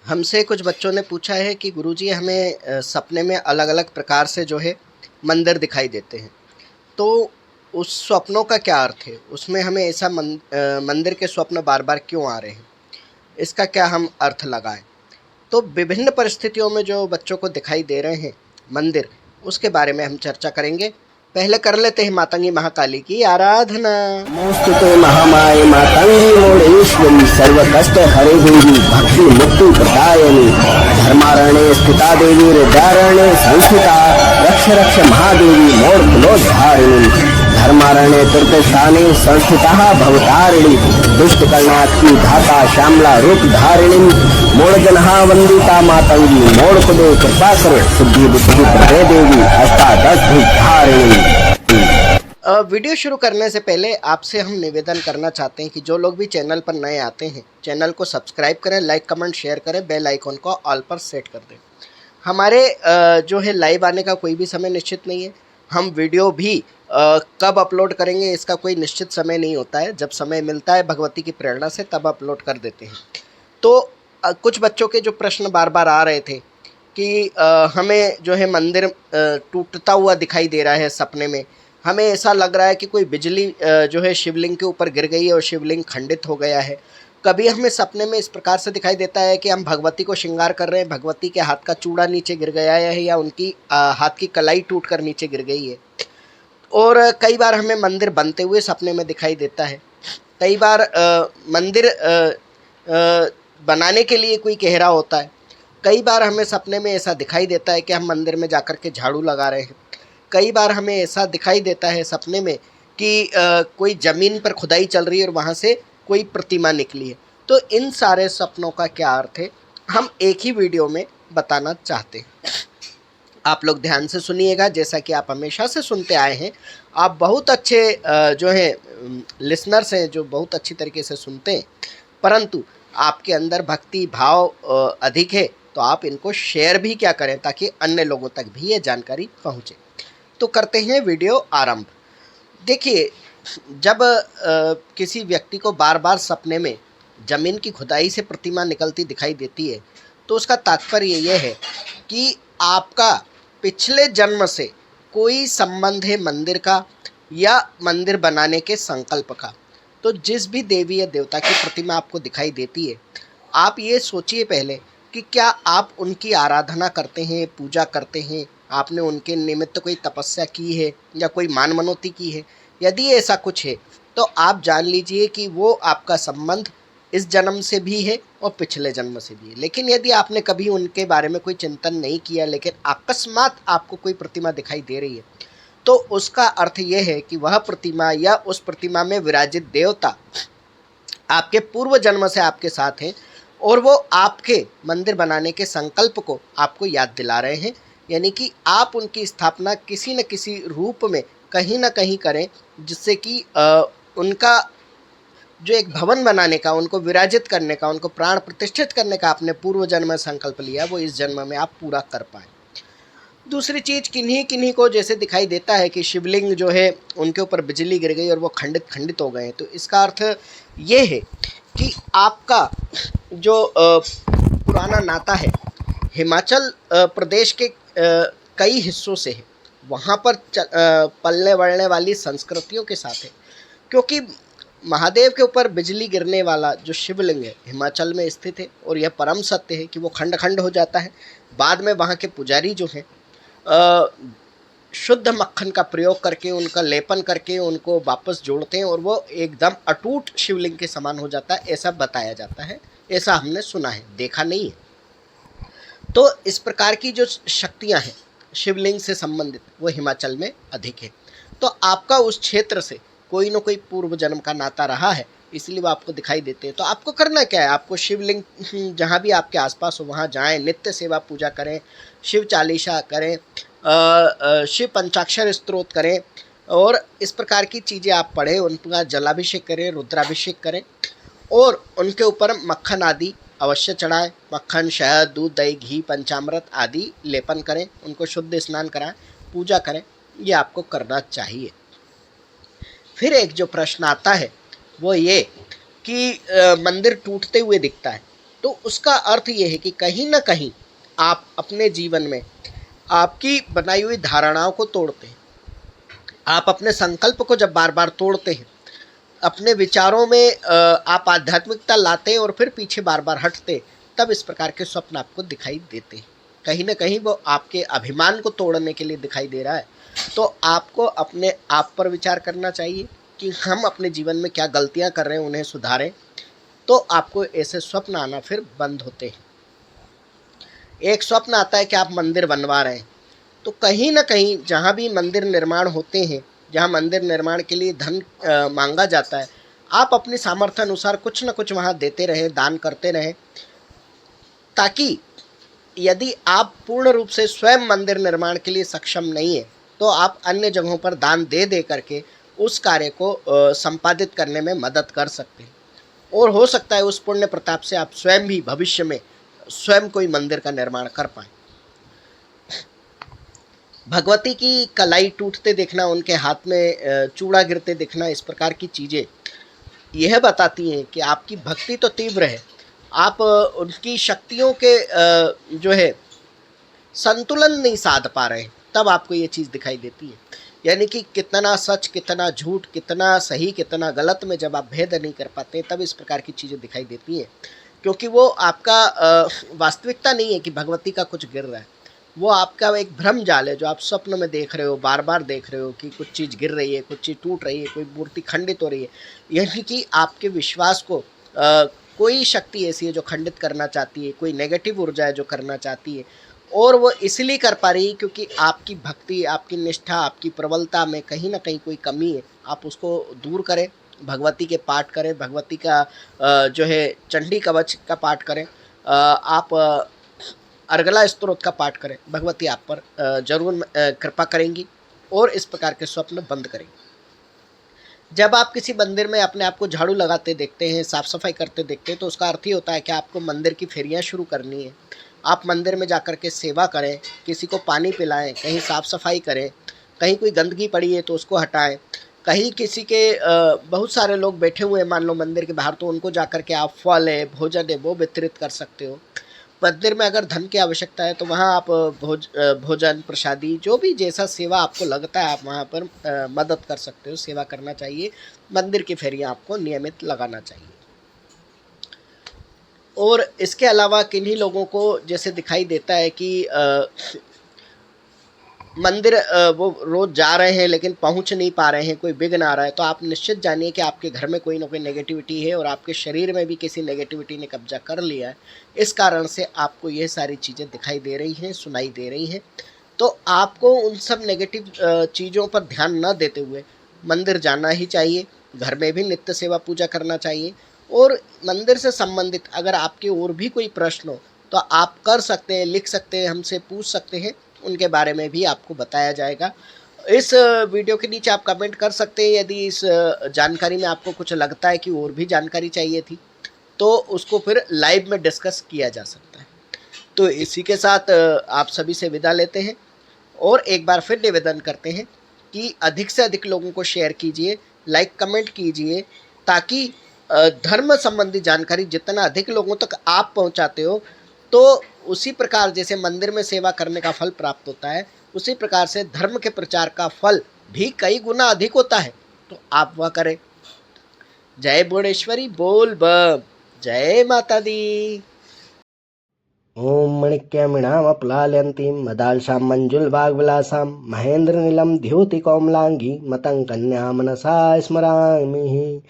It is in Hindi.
हमसे कुछ बच्चों ने पूछा है कि गुरुजी हमें सपने में अलग-अलग प्रकार से जो है मंदिर दिखाई देते हैं। तो उस स्वप्नों का क्या अर्थ है? उसमें हमें ऐसा मंदिर के स्वप्न बार-बार क्यों आ रहे हैं? इसका क्या हम अर्थ लगाएँ? तो विभिन्न परिस्थितियों में जो बच्चों को दिखाई दे रहे हैं मंदिर, उसके बारे में हम चर्चा करेंगे। पहले कर लेते हैं मातंगी महाकाली की आराधना। नमोस्तुते महामाये मातंगी मोडेश्वरी सर्वकष्ट हरे देवी भक्ति मुक्ति प्रदायिनी धर्मारण्ये स्थिता देवी हृदयारण्ये संस्थिता रक्ष रक्ष महादेवी मोक्षलोद्धारिणी धर्मारण्ये तीर्थस्थाने संस्थिता भवतारिणी दुष्ट कर्णात्मी धाता श्यामला रूप धारिणी मोड़जनहा वंदिता मातंगी मोड़ पदे कृपा करो सिद्धि बुद्धि प्रदे देवी अष्टादश धारिणी। वीडियो शुरू करने से पहले आपसे हम निवेदन करना चाहते हैं कि जो लोग भी चैनल पर नए आते हैं चैनल को सब्सक्राइब करें, लाइक कमेंट शेयर करें, बेल आइकॉन को ऑल पर सेट कर दें। हमारे जो है लाइव आने का कोई भी समय निश्चित नहीं है। हम वीडियो भी कब अपलोड करेंगे इसका कोई निश्चित समय नहीं होता है। जब समय मिलता है भगवती की प्रेरणा से तब अपलोड कर देते हैं। तो कुछ बच्चों के जो प्रश्न बार बार आ रहे थे कि हमें जो है मंदिर टूटता हुआ दिखाई दे रहा है सपने में, हमें ऐसा लग रहा है कि कोई बिजली जो है शिवलिंग के ऊपर गिर गई है और शिवलिंग खंडित हो गया है। कभी हमें सपने में इस प्रकार से दिखाई देता है कि हम भगवती को श्रृंगार कर रहे हैं, भगवती के हाथ का चूड़ा नीचे गिर गया है या उनकी हाथ की कलाई टूटकर नीचे गिर गई है। और कई बार हमें मंदिर बनते हुए सपने में दिखाई देता है। कई बार मंदिर बनाने के लिए कोई कह रहा होता है। कई बार हमें सपने में ऐसा दिखाई देता है कि हम मंदिर में जाकर के झाड़ू लगा रहे हैं। कई बार हमें ऐसा दिखाई देता है सपने में कि कोई ज़मीन पर खुदाई चल रही है और वहाँ से कोई प्रतिमा निकली है। तो इन सारे सपनों का क्या अर्थ है हम एक ही वीडियो में बताना चाहते हैं। आप लोग ध्यान से सुनिएगा, जैसा कि आप हमेशा से सुनते आए हैं। आप बहुत अच्छे जो है लिसनर्स हैं जो बहुत अच्छी तरीके से सुनते हैं, परंतु आपके अंदर भक्ति भाव अधिक है तो आप इनको शेयर भी क्या करें ताकि अन्य लोगों तक भी ये जानकारी पहुँचे। तो करते हैं वीडियो आरंभ। देखिए, जब किसी व्यक्ति को बार बार सपने में ज़मीन की खुदाई से प्रतिमा निकलती दिखाई देती है तो उसका तात्पर्य यह है कि आपका पिछले जन्म से कोई संबंध है मंदिर का या मंदिर बनाने के संकल्प का। तो जिस भी देवी या देवता की प्रतिमा आपको दिखाई देती है, आप ये सोचिए पहले कि क्या आप उनकी आराधना करते हैं, पूजा करते हैं, आपने उनके निमित्त कोई तपस्या की है या कोई मान मनौती की है। यदि ऐसा कुछ है तो आप जान लीजिए कि वो आपका संबंध इस जन्म से भी है और पिछले जन्म से भी है। लेकिन यदि आपने कभी उनके बारे में कोई चिंतन नहीं किया, लेकिन अकस्मात आपको कोई प्रतिमा दिखाई दे रही है, तो उसका अर्थ यह है कि वह प्रतिमा या उस प्रतिमा में विराजित देवता आपके पूर्व जन्म से आपके साथ हैं और वो आपके मंदिर बनाने के संकल्प को आपको याद दिला रहे हैं। यानी कि आप उनकी स्थापना किसी न किसी रूप में कहीं ना कहीं करें, जिससे कि उनका जो एक भवन बनाने का, उनको विराजित करने का, उनको प्राण प्रतिष्ठित करने का आपने पूर्व जन्म में संकल्प लिया, वो इस जन्म में आप पूरा कर पाएँ। दूसरी चीज़, किन्हीं किन्हीं को जैसे दिखाई देता है कि शिवलिंग जो है उनके ऊपर बिजली गिर गई और वो खंडित हो गए हैं। तो इसका अर्थ ये है कि आपका जो पुराना नाता है हिमाचल प्रदेश के कई हिस्सों से है, वहाँ पर पलने बढ़ने वाली संस्कृतियों के साथ है। क्योंकि महादेव के ऊपर बिजली गिरने वाला जो शिवलिंग है हिमाचल में स्थित है और यह परम सत्य है कि वो खंड खंड हो जाता है। बाद में वहाँ के पुजारी जो हैं शुद्ध मक्खन का प्रयोग करके, उनका लेपन करके उनको वापस जोड़ते हैं और वो एकदम अटूट शिवलिंग के समान हो जाता है, ऐसा बताया जाता है। ऐसा हमने सुना है, देखा नहीं है। तो इस प्रकार की जो शक्तियाँ हैं शिवलिंग से संबंधित वो हिमाचल में अधिक है। तो आपका उस क्षेत्र से कोई ना कोई पूर्व जन्म का नाता रहा है, इसलिए वो आपको दिखाई देते हैं। तो आपको करना क्या है, आपको शिवलिंग जहाँ भी आपके आसपास हो वहाँ जाएं, नित्य सेवा पूजा करें, शिव चालीसा करें, शिव पंचाक्षर स्तोत्र करें और इस प्रकार की चीज़ें आप पढ़ें, उनका जलाभिषेक करें, रुद्राभिषेक करें और उनके ऊपर मक्खन आदि अवश्य चढ़ाएं। मक्खन, शहद, दूध, दही, घी, पंचामृत आदि लेपन करें, उनको शुद्ध स्नान कराएं, पूजा करें। ये आपको करना चाहिए। फिर एक जो प्रश्न आता है वो ये कि मंदिर टूटते हुए दिखता है, तो उसका अर्थ ये है कि कहीं ना कहीं आप अपने जीवन में आपकी बनाई हुई धारणाओं को तोड़ते हैं, आप अपने संकल्प को जब बार बार तोड़ते हैं, अपने विचारों में आप आध्यात्मिकता लाते हैं और फिर पीछे बार बार हटते, तब इस प्रकार के स्वप्न आपको दिखाई देते हैं। कहीं ना कहीं वो आपके अभिमान को तोड़ने के लिए दिखाई दे रहा है। तो आपको अपने आप पर विचार करना चाहिए कि हम अपने जीवन में क्या गलतियां कर रहे हैं, उन्हें सुधारें, तो आपको ऐसे स्वप्न आना फिर बंद होते हैं। एक स्वप्न आता है कि आप मंदिर बनवा रहे हैं, तो कहीं ना कहीं जहाँ भी मंदिर निर्माण होते हैं, जहाँ मंदिर निर्माण के लिए धन मांगा जाता है, आप अपनी सामर्थ्य अनुसार कुछ न कुछ वहाँ देते रहें, दान करते रहें, ताकि यदि आप पूर्ण रूप से स्वयं मंदिर निर्माण के लिए सक्षम नहीं है, तो आप अन्य जगहों पर दान दे दे करके उस कार्य को संपादित करने में मदद कर सकते हैं। और हो सकता है उस पुण्य प्रताप से आप स्वयं भी भविष्य में स्वयं कोई मंदिर का निर्माण कर पाएं। भगवती की कलाई टूटते देखना, उनके हाथ में चूड़ा गिरते देखना, इस प्रकार की चीज़ें यह बताती हैं कि आपकी भक्ति तो तीव्र है, आप उनकी शक्तियों के जो है संतुलन नहीं साध पा रहे हैं, तब आपको ये चीज़ दिखाई देती है। यानी कि कितना सच, कितना झूठ, कितना सही, कितना गलत में जब आप भेद नहीं कर पाते, तब इस प्रकार की चीज़ें दिखाई देती हैं। क्योंकि वो आपका वास्तविकता नहीं है कि भगवती का कुछ गिर रहा है, वो आपका एक भ्रम जाल है जो आप स्वप्न में देख रहे हो, बार बार देख रहे हो कि कुछ चीज़ गिर रही है, कुछ चीज़ टूट रही है, कोई मूर्ति खंडित हो रही है। यानी कि आपके विश्वास को कोई शक्ति ऐसी है जो खंडित करना चाहती है, कोई नेगेटिव ऊर्जा है जो करना चाहती है, और वो इसलिए कर पा रही है क्योंकि आपकी भक्ति, आपकी निष्ठा, आपकी प्रबलता में कहीं ना कहीं कोई कमी है। आप उसको दूर करें, भगवती के पाठ करें, भगवती का जो है चंडी कवच का पाठ करें, आप अर्गला स्तोत्र का पाठ करें, भगवती आप पर जरूर कृपा करेंगी और इस प्रकार के स्वप्न बंद करेंगी। जब आप किसी मंदिर में अपने आप को झाड़ू लगाते देखते हैं, साफ़ सफाई करते देखते हैं, तो उसका अर्थ ही होता है कि आपको मंदिर की फेरियाँ शुरू करनी है। आप मंदिर में जाकर के सेवा करें, किसी को पानी पिलाएं, कहीं साफ़ सफाई करें, कहीं कोई गंदगी पड़ी है तो उसको हटाएं, कहीं किसी के बहुत सारे लोग बैठे हुए हैं मान लो मंदिर के बाहर, तो उनको जाकर के आप फल है, भोजन है, वो वितरित कर सकते हो। मंदिर में अगर धन की आवश्यकता है तो वहाँ आप भोजन, प्रसादी, जो भी जैसा सेवा आपको लगता है आप वहाँ पर मदद कर सकते हो, सेवा करना चाहिए। मंदिर की फेरियाँ आपको नियमित लगाना चाहिए। और इसके अलावा किन्हीं लोगों को जैसे दिखाई देता है कि मंदिर वो रोज़ जा रहे हैं लेकिन पहुंच नहीं पा रहे हैं, कोई विघ्न आ रहा है, तो आप निश्चित जानिए कि आपके घर में कोई ना कोई नेगेटिविटी है और आपके शरीर में भी किसी नेगेटिविटी ने कब्जा कर लिया है। इस कारण से आपको ये सारी चीज़ें दिखाई दे रही हैं, सुनाई दे रही हैं। तो आपको उन सब नेगेटिव चीज़ों पर ध्यान न देते हुए मंदिर जाना ही चाहिए, घर में भी नित्य सेवा पूजा करना चाहिए। और मंदिर से संबंधित अगर आपके और भी कोई प्रश्न हो तो आप कर सकते हैं, लिख सकते हैं, हमसे पूछ सकते हैं, उनके बारे में भी आपको बताया जाएगा। इस वीडियो के नीचे आप कमेंट कर सकते हैं यदि इस जानकारी में आपको कुछ लगता है कि और भी जानकारी चाहिए थी, तो उसको फिर लाइव में डिस्कस किया जा सकता है। तो इसी के साथ आप सभी से विदा लेते हैं और एक बार फिर निवेदन करते हैं कि अधिक से अधिक लोगों को शेयर कीजिए, लाइक कमेंट कीजिए, ताकि धर्म संबंधी जानकारी जितना अधिक लोगों तक आप पहुंचाते हो, तो उसी प्रकार जैसे मंदिर में सेवा करने का फल प्राप्त होता है, उसी प्रकार से धर्म के प्रचार का फल भी कई गुना अधिक होता है। तो आप वह करें। जय भुवनेश्वरी बोल बम, जय माता दी। ओम मणिक्यमिणामप्लाल्यन्तीं मदालसां मञ्जुलभागविलासां महेन्द्रनीलं द्योतिकौमलाङ्गी मतं कन्या मनसा स्मरामि।